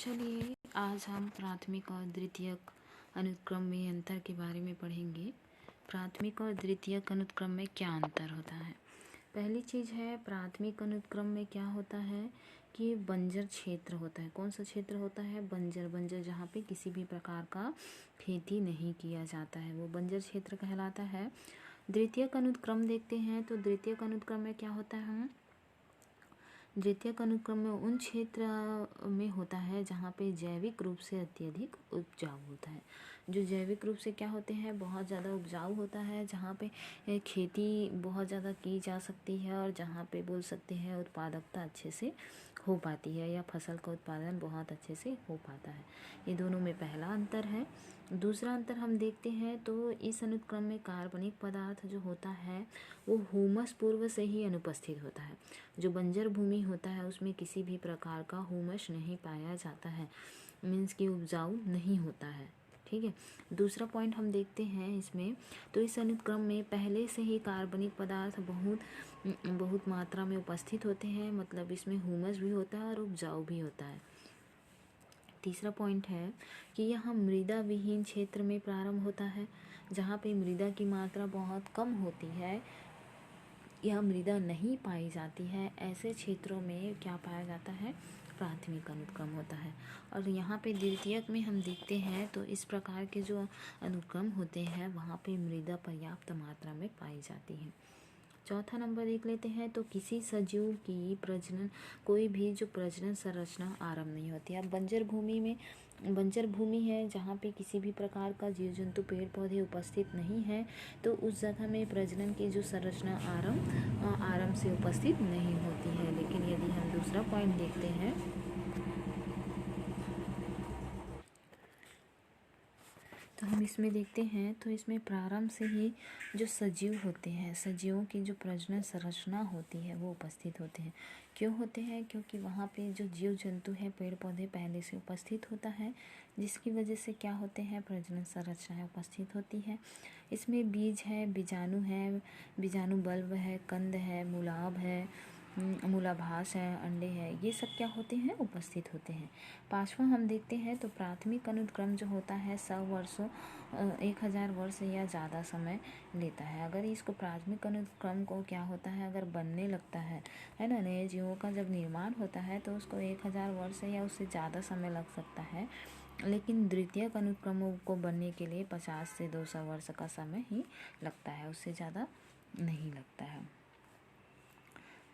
चलिए आज हम प्राथमिक और द्वितीयक अनुक्रम में अंतर के बारे में पढ़ेंगे। प्राथमिक और द्वितीयक अनुक्रम में क्या अंतर होता है। पहली चीज़ है, प्राथमिक अनुक्रम में क्या होता है कि बंजर क्षेत्र होता है। कौन सा क्षेत्र होता है? बंजर। बंजर जहाँ पे किसी भी प्रकार का खेती नहीं किया जाता है वो बंजर क्षेत्र कहलाता है। द्वितीयक अनुक्रम देखते हैं तो द्वितीयक अनुक्रम में क्या होता है, द्वितीयक अनुक्रम में उन क्षेत्र में होता है जहाँ पे जैविक रूप से अत्यधिक उपजाऊ होता है। जो जैविक रूप से क्या होते हैं, बहुत ज़्यादा उपजाऊ होता है, जहाँ पे खेती बहुत ज़्यादा की जा सकती है और जहाँ पे बोल सकते हैं उत्पादकता अच्छे से हो पाती है या फसल का उत्पादन बहुत अच्छे से हो पाता है। ये दोनों में पहला अंतर है। दूसरा अंतर हम देखते हैं तो इस अनुक्रम में कार्बनिक पदार्थ जो होता है वो ह्यूमस पूर्व से ही अनुपस्थित होता है। जो बंजर भूमि होता है उसमें किसी भी प्रकार का ह्यूमस नहीं पाया जाता है, मीन्स कि उपजाऊ नहीं होता है। ठीक है। दूसरा पॉइंट हम देखते हैं इसमें, तो इस अनुक्रम में पहले से ही कार्बनिक पदार्थ बहुत मात्रा में उपस्थित होते हैं, मतलब इसमें ह्यूमस भी होता है और उपजाऊ भी होता है। तीसरा पॉइंट है कि यह मृदा विहीन क्षेत्र में प्रारंभ होता है, जहाँ पे मृदा की मात्रा बहुत कम होती है या मृदा नहीं पाई जाती है, ऐसे क्षेत्रों में क्या पाया जाता है, प्राथमिक अनुक्रम होता है। और यहाँ पे द्वितीयक में हम देखते हैं तो इस प्रकार के जो अनुक्रम होते हैं वहाँ पे मृदा पर्याप्त मात्रा में पाई जाती है। चौथा नंबर देख लेते हैं, तो किसी सजीव की प्रजनन, कोई भी जो प्रजनन संरचना आरंभ नहीं होती। अब बंजर भूमि है जहाँ पे किसी भी प्रकार का जीव जंतु पेड़ पौधे उपस्थित नहीं है, तो उस जगह में प्रजनन की जो संरचना आरंभ से उपस्थित नहीं होती है। लेकिन यदि हम दूसरा पॉइंट देखते हैं तो हम इसमें देखते हैं तो इसमें प्रारंभ से ही जो सजीव होते हैं, सजीवों की जो प्रजनन संरचना होती है वो उपस्थित होते हैं। क्यों होते हैं? क्योंकि वहाँ पे जो जीव जंतु हैं, पेड़ पौधे पहले से उपस्थित होता है, जिसकी वजह से क्या होते हैं, प्रजनन संरचनाएं उपस्थित होती है। इसमें बीज है, बीजाणु बल्ब है, कंद है, मूलाभ है, मूलाभास है, अंडे है, ये सब क्या होते हैं, उपस्थित होते हैं। पांचवा हम देखते हैं तो प्राथमिक अनुक्रम जो होता है 100 वर्षों 1000 वर्ष या ज़्यादा समय लेता है। अगर इसको प्राथमिक अनुक्रम को क्या होता है, अगर बनने लगता है ना, नए जीवों का जब निर्माण होता है तो उसको 1000 वर्ष या उससे ज़्यादा समय लग सकता है। लेकिन द्वितीयक अनुक्रमों को बनने के लिए 50 से 200 वर्ष का समय ही लगता है, उससे ज़्यादा नहीं लगता है।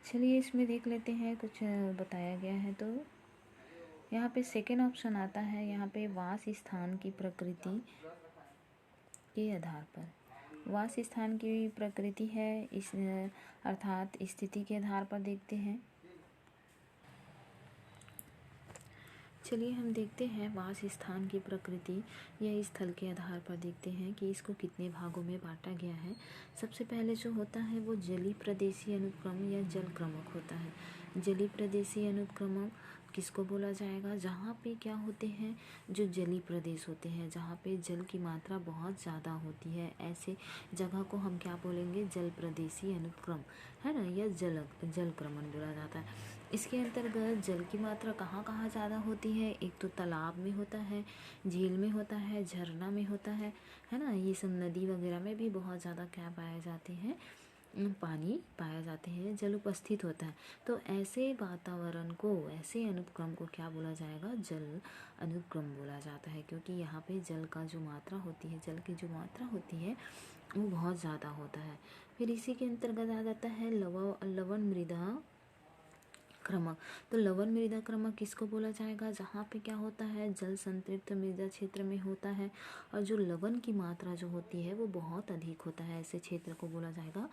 चलिए इसमें देख लेते हैं कुछ बताया गया है। तो यहाँ पे सेकेंड ऑप्शन आता है, यहाँ पे वास स्थान की प्रकृति के आधार पर। वास स्थान की प्रकृति है इस अर्थात स्थिति के आधार पर देखते हैं। चलिए हम देखते हैं वास स्थान की प्रकृति या स्थल के आधार पर देखते हैं कि इसको कितने भागों में बांटा गया है। सबसे पहले जो होता है वो जलीय प्रदेशीय अनुक्रम या जल क्रमक होता है। जलीय प्रदेशीय अनुक्रमक किसको बोला जाएगा? जहाँ पे क्या होते हैं, जो जलीय प्रदेश होते हैं, जहाँ पे जल की मात्रा बहुत ज़्यादा होती है, ऐसे जगह को हम क्या बोलेंगे, जल प्रदेशीय अनुक्रम, है ना, या जल क्रमण बोला जाता है। इसके अंतर्गत जल की मात्रा कहाँ कहाँ ज़्यादा होती है? एक तो तालाब में होता है, झील में होता है, झरना में होता है ना, ये सब नदी वगैरह में भी बहुत ज़्यादा क्या पाए जाते हैं, पानी पाया जाते हैं, जल उपस्थित होता है। तो ऐसे वातावरण को, ऐसे अनुक्रम को क्या बोला जाएगा, जल अनुक्रम बोला जाता है, क्योंकि यहाँ पे जल का जो मात्रा होती है, जल की जो मात्रा होती है वो बहुत ज़्यादा होता है। फिर इसी के अंतर्गत आ जाता है लवण मृदा क्रमक। तो लवण मृदा क्रमक किसको बोला जाएगा? जहाँ पे क्या होता है, जल संतृप्त मृदा क्षेत्र में होता है और जो लवण की मात्रा जो होती है वो बहुत अधिक होता है, ऐसे क्षेत्र को बोला जाएगा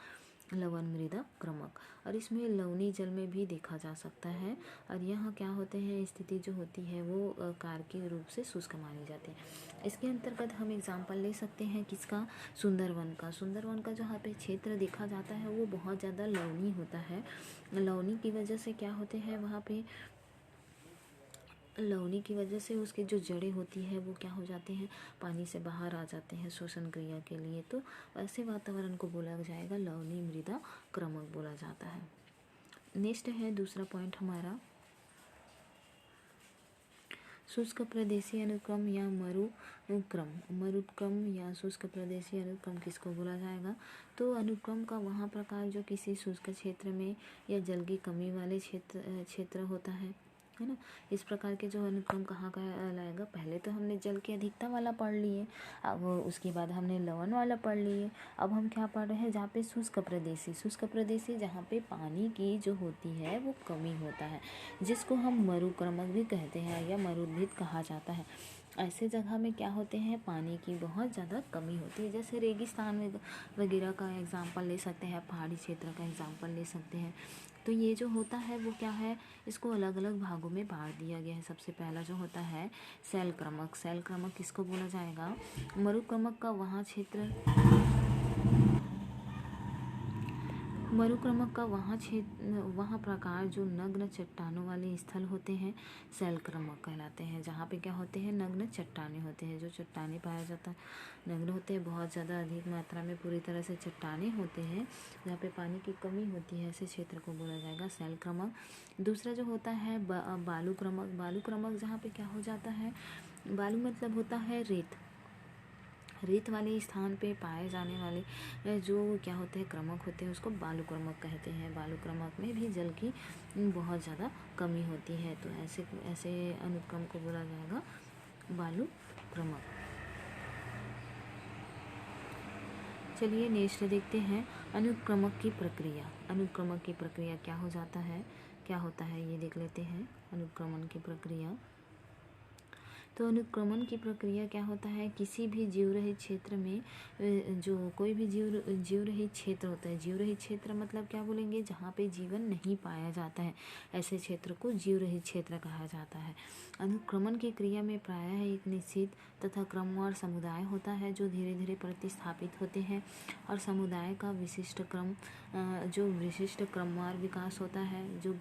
लवण मृदा क्रमक। और इसमें लवणीय जल में भी देखा जा सकता है। और यहाँ क्या होते हैं, स्थिति जो होती है वो कार्य रूप से शुष्क मानी जाती है। इसके अंतर्गत हम एग्जाम्पल ले सकते हैं किसका, सुंदरवन का। सुंदरवन का जहाँ पे क्षेत्र देखा जाता है वो बहुत ज़्यादा लवणीय होता है। लवणी की वजह से क्या होते हैं, वहाँ पे लवणी की वजह से उसकी जो जड़ें होती है वो क्या हो जाते हैं, पानी से बाहर आ जाते हैं श्वसन क्रिया के लिए। तो ऐसे वातावरण को बोला जाएगा लवणीय मृदा क्रमक बोला जाता है। नेक्स्ट है दूसरा पॉइंट हमारा, शुष्क प्रदेशीय अनुक्रम या मरुक्रम या शुष्क प्रदेशीय अनुक्रम किसको बोला जाएगा? तो अनुक्रम का वहाँ प्रकार जो किसी शुष्क क्षेत्र में या जल की कमी वाले क्षेत्र होता है ना। इस प्रकार के जो अनुक्रम कहाँ कहलाएगा? पहले तो हमने जल की अधिकता वाला पढ़ लिए, अब उसके बाद हमने लवण वाला पढ़ लिए। अब हम क्या पढ़ रहे हैं? जहाँ पे शुष्क प्रदेशी जहाँ पे पानी की जो होती है वो कमी होता है, जिसको हम मरुक्रमक भी कहते हैं या मरुद्भिद कहा जाता है। ऐसे जगह में क्या होते हैं? पानी की बहुत ज़्यादा कमी होती है। जैसे रेगिस्तान वगैरह का एग्जाम्पल ले सकते हैं, पहाड़ी क्षेत्र का एग्जाम्पल ले सकते हैं। तो ये जो होता है वो क्या है? इसको अलग अलग भागों में बांट दिया गया है। सबसे पहला जो होता है शैलक्रमक किसको बोला जाएगा? मरुक्रमक का वहाँ प्रकार जो नग्न चट्टानों वाले स्थल होते हैं शैलक्रमक कहलाते हैं। जहाँ पे क्या होते हैं? नग्न चट्टाने होते हैं। जो चट्टाने पाया जाता है नग्न होते हैं, बहुत ज़्यादा अधिक मात्रा में पूरी तरह से चट्टाने होते हैं, जहाँ पे पानी की कमी होती है, ऐसे क्षेत्र को बोला जाएगा शैलक्रमक। दूसरा जो होता है बालुक्रमक जहाँ पे क्या हो जाता है? बालू मतलब होता है रेत वाले स्थान पे पाए जाने वाले जो क्या होते हैं? क्रमक होते हैं, उसको बालुक्रमक कहते हैं। बालुक्रमक में भी जल की बहुत ज़्यादा कमी होती है, तो ऐसे अनुक्रम को बोला जाएगा बालुक्रमक। चलिए नेक्स्ट देखते हैं अनुक्रमक की प्रक्रिया क्या हो जाता है, क्या होता है, ये देख लेते हैं अनुक्रमण की प्रक्रिया। तो अनुक्रमण की प्रक्रिया क्या होता है? किसी भी जीव रहित क्षेत्र में जो कोई भी जीव रहित क्षेत्र होता है, जीव रहित क्षेत्र मतलब क्या बोलेंगे? जहाँ पे जीवन नहीं पाया जाता है, ऐसे क्षेत्र को जीव रहित क्षेत्र कहा जाता है। अनुक्रमण की क्रिया में प्रायः एक निश्चित तथा क्रमवार समुदाय होता है जो धीरे धीरे प्रतिस्थापित होते हैं, और समुदाय का विशिष्ट क्रमवार विकास होता है जो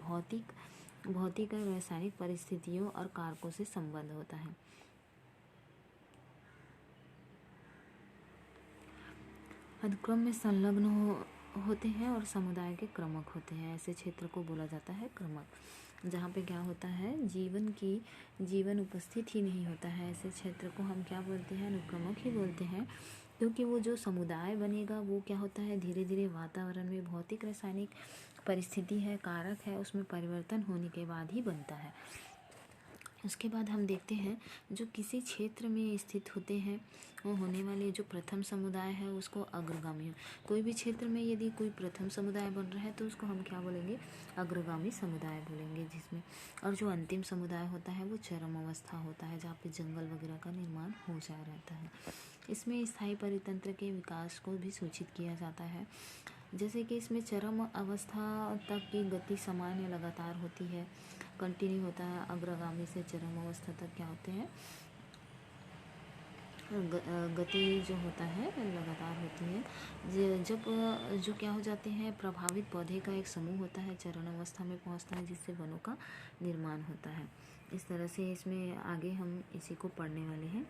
भौतिक और रासायनिक परिस्थितियों और कारकों से संबंध होता है। अनुक्रम में संलग्न होते हैं और समुदाय के क्रमक होते हैं, ऐसे क्षेत्र को बोला जाता है क्रमक। जहाँ पे क्या होता है? जीवन उपस्थित ही नहीं होता है, ऐसे क्षेत्र को हम क्या बोलते हैं? अनुक्रमक ही बोलते हैं। क्योंकि वो जो समुदाय बनेगा वो क्या होता है? धीरे धीरे वातावरण में भौतिक रासायनिक परिस्थिति है, कारक है, उसमें परिवर्तन होने के बाद ही बनता है। उसके बाद हम देखते हैं जो किसी क्षेत्र में स्थित होते हैं वो होने वाले जो प्रथम समुदाय है उसको अग्रगामी। कोई भी क्षेत्र में यदि कोई प्रथम समुदाय बन रहा है तो उसको हम क्या बोलेंगे? अग्रगामी समुदाय बोलेंगे। जिसमें और जो अंतिम समुदाय होता है वो चरम अवस्था होता है, जहाँ पे जंगल वगैरह का निर्माण हो जा रहता है। इसमें स्थायी परितंत्र के विकास को भी सूचित किया जाता है। जैसे कि इसमें चरम अवस्था तक की गति सामान्य लगातार होती है, कंटिन्यू होता है। अग्रगामी से चरम अवस्था तक क्या होते हैं? गति जो होता है लगातार होती है। जब जो क्या हो जाते हैं? प्रभावित पौधे का एक समूह होता है, चरण अवस्था में पहुंचता है, जिससे वनों का निर्माण होता है। इस तरह से इसमें आगे हम इसी को पढ़ने वाले हैं।